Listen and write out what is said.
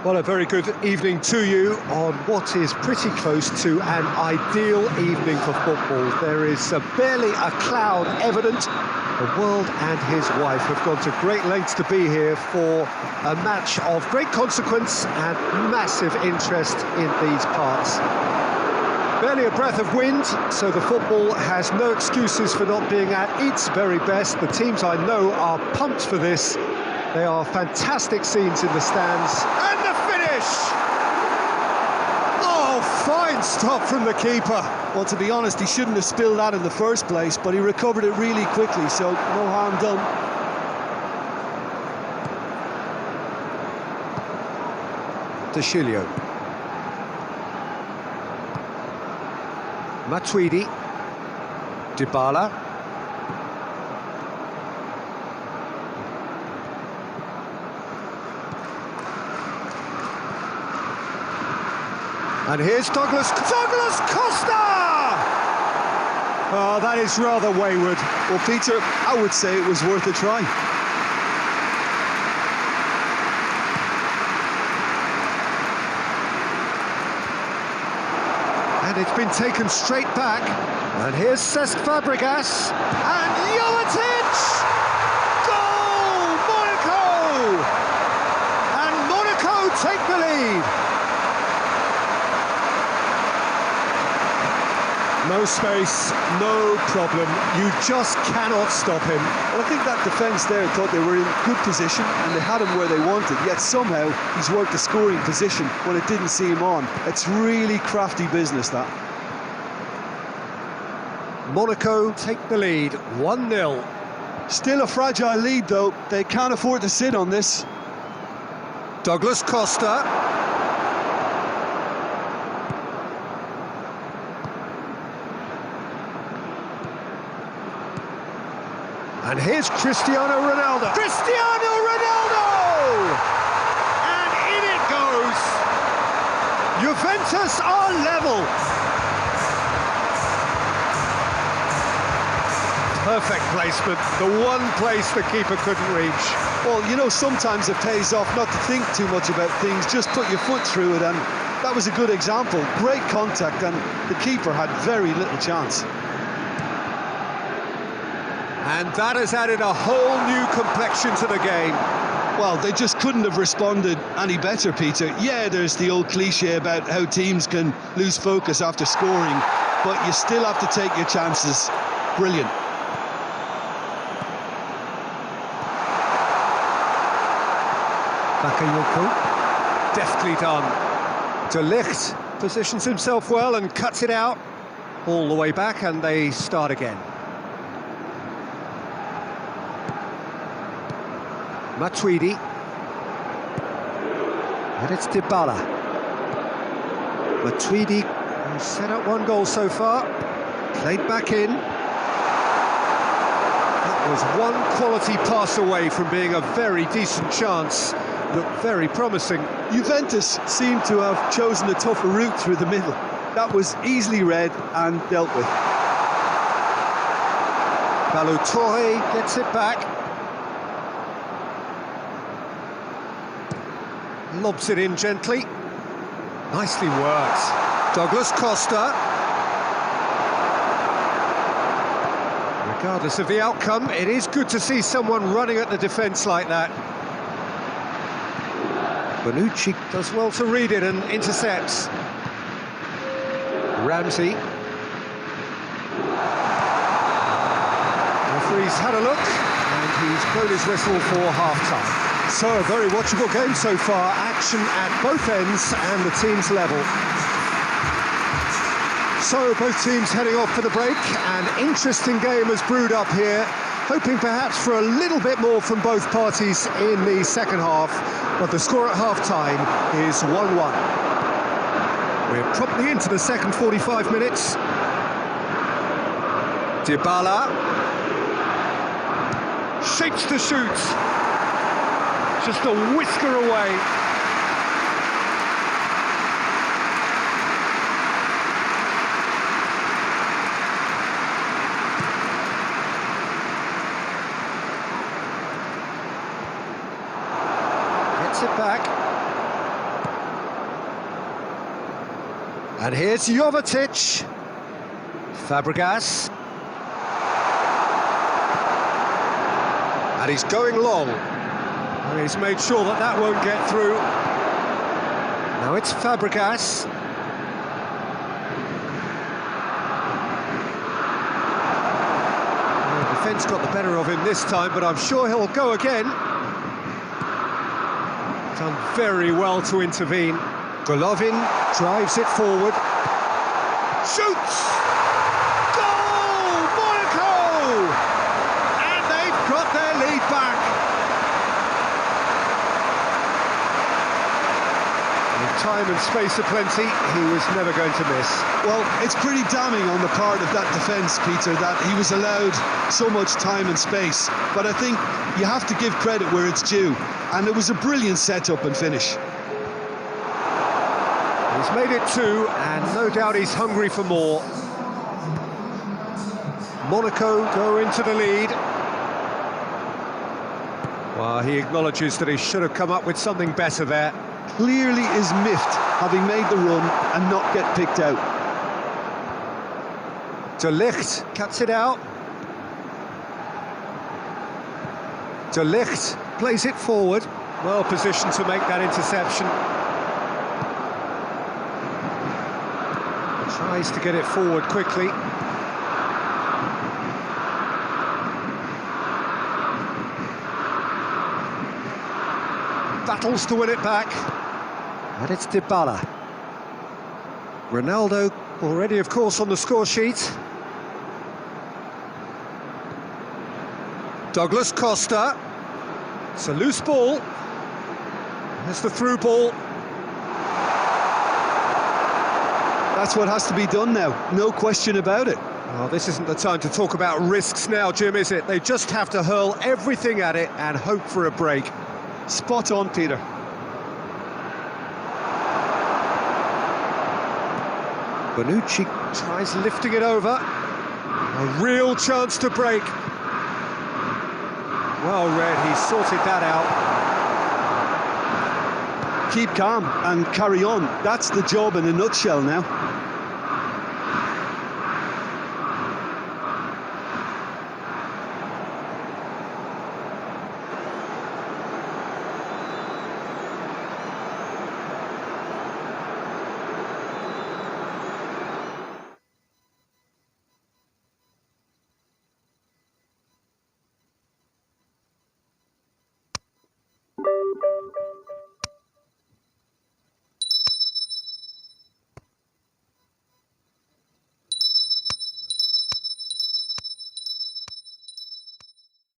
Well, a very good evening to you on what is pretty close to an ideal evening for football. There is barely a cloud evident. The world and his wife have gone to great lengths to be here for a match of great consequence and massive interest in these parts. Barely a breath of wind, so the football has no excuses for not being at its very best. The teams I know are pumped for this. They are fantastic scenes in the stands. And the finish! Oh, fine stop from the keeper. Well, to be honest, he shouldn't have spilled that in the first place, but he recovered it really quickly, so no harm done. De Chilio. Matuidi. Dybala. And here's Douglas Costa! Oh, that is rather wayward. Well, Peter, I would say it was worth a try. And it's been taken straight back. And here's Cesc Fabregas. And Jovetic! Goal! Monaco! And Monaco take the lead. No space, no problem. You just cannot stop him. Well, I think that defence there thought they were in good position and they had him where they wanted, yet somehow he's worked a scoring position when it didn't see him on. It's really crafty business, that. Monaco take the lead, 1-0. Still a fragile lead, though. They can't afford to sit on this. Douglas Costa. And here's Cristiano Ronaldo. Cristiano Ronaldo! And in it goes. Juventus are level. Perfect placement. The one place the keeper couldn't reach. Well, you know, sometimes it pays off not to think too much about things. Just put your foot through it, and that was a good example. Great contact, and the keeper had very little chance. And that has added a whole new complexion to the game. Well, they just couldn't have responded any better, Peter. Yeah, there's the old cliche about how teams can lose focus after scoring, but you still have to take your chances. Brilliant. Bakayoko, deftly done. De Ligt positions himself well and cuts it out. All the way back, and they start again. Matuidi. And it's Dybala. Matuidi has set up one goal so far. Played back in. That was one quality pass away from being a very decent chance. Looked very promising. Juventus seemed to have chosen a tougher route through the middle. That was easily read and dealt with. Balotore gets it back. Lobs it in gently. Nicely worked. Douglas Costa. Regardless of the outcome, it is good to see someone running at the defence like that. Bonucci does well to read it and intercepts. Ramsey. Referee's had a look and he's blown his whistle for half-time. So, a very watchable game so far, action at both ends and the teams level. So, both teams heading off for the break. An interesting game has brewed up here, hoping perhaps for a little bit more from both parties in the second half, but the score at half-time is 1-1. We're promptly into the second 45 minutes. Dybala shapes to shoot. Just a whisker away. Gets it back. And here's Jovetic. Fabregas. And he's going long. And he's made sure that that won't get through. Now it's Fabregas. The defence got the better of him this time, but I'm sure he'll go again. Done very well to intervene. Golovin drives it forward. Shoots! Goal! Monaco! And they've got their lead back. With time and space aplenty, he was never going to miss. Well, it's pretty damning on the part of that defence, Peter, that he was allowed so much time and space. But I think you have to give credit where it's due. And it was a brilliant setup and finish. He's made it 2, and no doubt he's hungry for more. Monaco go into the lead. Well, he acknowledges that he should have come up with something better there. Clearly is miffed, having made the run and not get picked out. De Ligt cuts it out. De Ligt plays it forward. Well positioned to make that interception. Tries to get it forward quickly. Battles to win it back. And it's Dybala. Ronaldo already, of course, on the score sheet. Douglas Costa. It's a loose ball. There's the through ball. That's what has to be done now, no question about it. Well, this isn't the time to talk about risks now, Jim, is it? They just have to hurl everything at it and hope for a break. Spot on, Peter. Bonucci tries lifting it over. A real chance to break. Well read, he sorted that out. Keep calm and carry on. That's the job in a nutshell now.